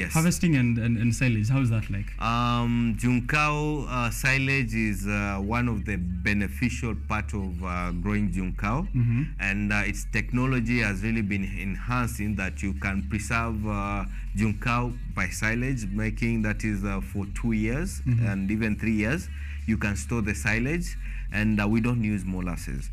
Yes. Harvesting and silage, how is that like? Juncao silage is one of the beneficial part of growing Juncao, and its technology has really been enhanced in that you can preserve Juncao by silage making, that is for 2 years and even 3 years. You can store the silage, and we don't use molasses,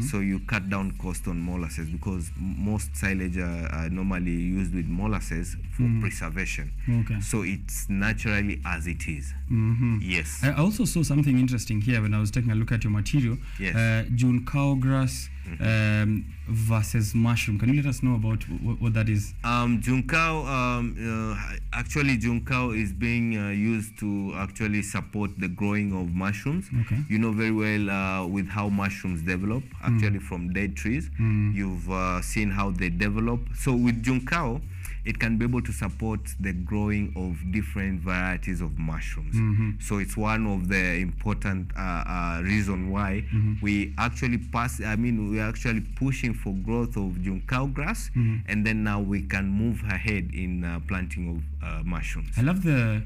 so you cut down cost on molasses, because most silage are normally used with molasses for preservation. Okay. So it's naturally as it is. Yes. I also saw something interesting here when I was taking a look at your material. Yes. Juncao grass versus mushroom. Can you let us know about what that is? Juncao, actually Juncao is being used to actually support the growing of mushrooms. Okay. You know very well with how mushrooms develop, actually from dead trees. You've seen how they develop. So with Juncao, it can be able to support the growing of different varieties of mushrooms. So it's one of the important reason why we actually we're actually pushing for growth of Juncao grass, and then now we can move ahead in planting of mushrooms. I love the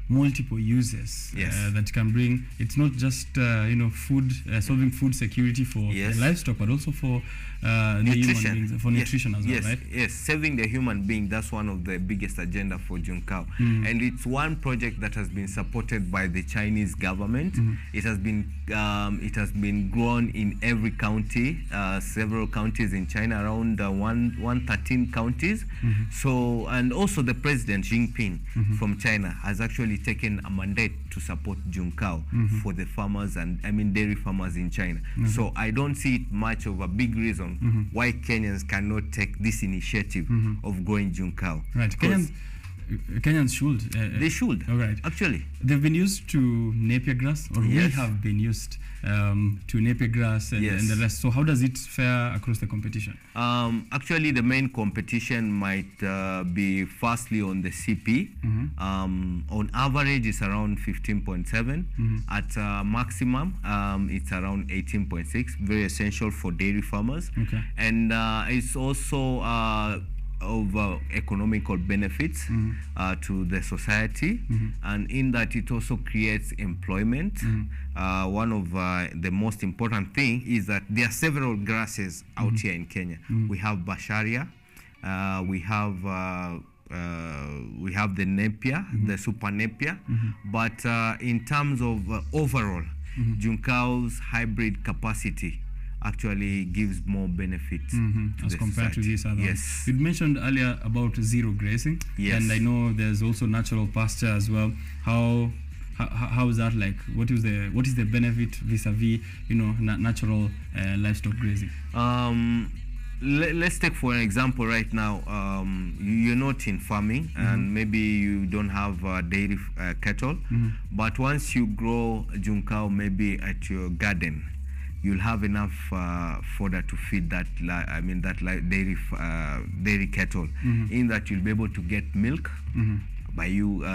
multiple uses that can bring. It's not just food, solving food security for the livestock, but also for the human beings, for nutrition as well, right? Yes, saving the human being, that's one of the biggest agenda for Juncao. And it's one project that has been supported by the Chinese government. It has been grown in every county, several counties in China, around 113 counties. So, and also the President Xi Jinping from China has actually taken a mandate to support Juncao for the farmers and dairy farmers in China. So I don't see it much of a big reason why Kenyans cannot take this initiative of growing Juncao. Right, Kenyans should. They should. All right. Actually, they've been used to Napier grass, or we have been used to Napier grass and the rest. So how does it fare across the competition? Actually, the main competition might be firstly on the CP. On average, it's around 15.7. At maximum, it's around 18.6. Very essential for dairy farmers. Okay. And it's also of economical benefits to the society, and in that it also creates employment. One of the most important thing is that there are several grasses out here in Kenya. We have Basharia, we have the Napier, the super Napier, but in terms of overall, Juncao's hybrid capacity actually gives more benefit as compared to these other. Yes. You mentioned earlier about zero grazing, and I know there's also natural pasture as well. How is that like? What is the benefit vis-a-vis natural livestock grazing? Let's take for an example right now. You're not in farming, and maybe you don't have dairy cattle, but once you grow Juncao maybe at your garden, you'll have enough fodder to feed that dairy cattle. In that you'll be able to get milk by you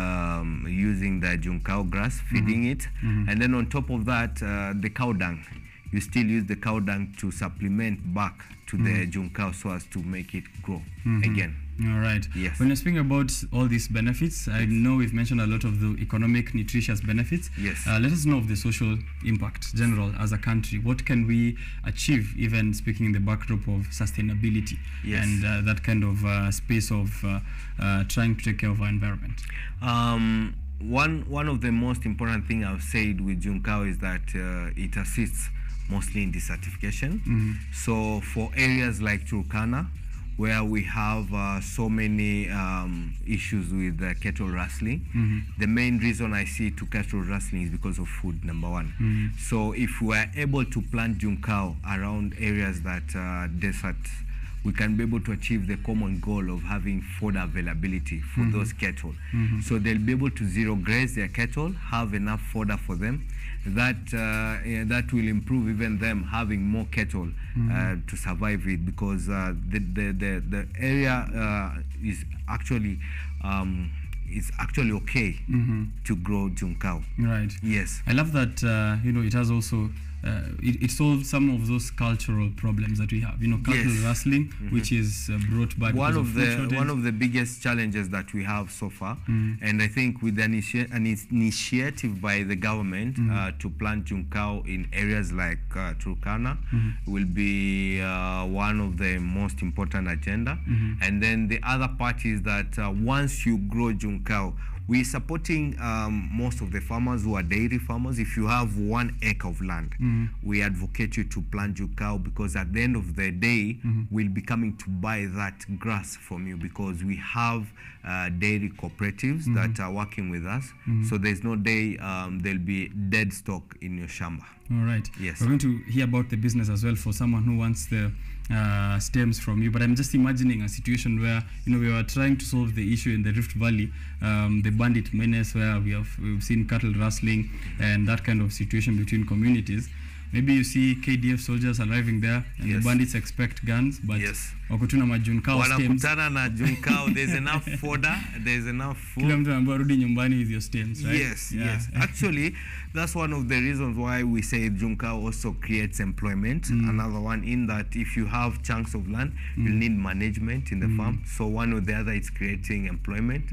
using the Juncao grass, feeding it, and then on top of that, the cow dung. You still use the cow dung to supplement back to the Juncao so as to make it grow again. All right. Yes. When you're speaking about all these benefits, I know we've mentioned a lot of the economic, nutritious benefits. Yes. Let us know of the social impact, general, as a country. What can we achieve, even speaking in the backdrop of sustainability and that kind of space of trying to take care of our environment? One of the most important things I've said with Juncao is that it assists mostly in desertification. So for areas like Turkana, where we have so many issues with cattle rustling, the main reason I see to cattle rustling is because of food, number one. So if we are able to plant Juncao around areas that are desert, we can be able to achieve the common goal of having fodder availability for those cattle. So they'll be able to zero graze their cattle, have enough fodder for them. That will improve even them having more cattle to survive it, because the area is actually okay to grow Juncao. Right. Yes. I love that it has also it solves some of those cultural problems that we have. Cattle rustling, which is brought by one of the biggest challenges that we have so far. And I think with an initiative by the government to plant Juncao in areas like Turkana will be one of the most important agenda. And then the other part is that once you grow Juncao, we're supporting most of the farmers who are dairy farmers. If you have 1 acre of land, we advocate you to plant Juncao, because at the end of the day, we'll be coming to buy that grass from you, because we have dairy cooperatives that are working with us. So there's no day there'll be dead stock in your shamba. All right. Yes. We're going to hear about the business as well for someone who wants the stems from you. But I'm just imagining a situation where we were trying to solve the issue in the Rift Valley, the bandit menace, where we've seen cattle rustling and that kind of situation between communities. Maybe you see KDF soldiers arriving there, and the bandits expect guns, but wakutuna ma Juncao stems. Wanakutana na Juncao, there's enough fodder, there's enough food. Kila mtu ambaye rudi nyumbani with your stems, right? Yes. Actually, that's one of the reasons why we say Juncao also creates employment. Another one, in that if you have chunks of land, you need management in the farm. So one or the other, it's creating employment.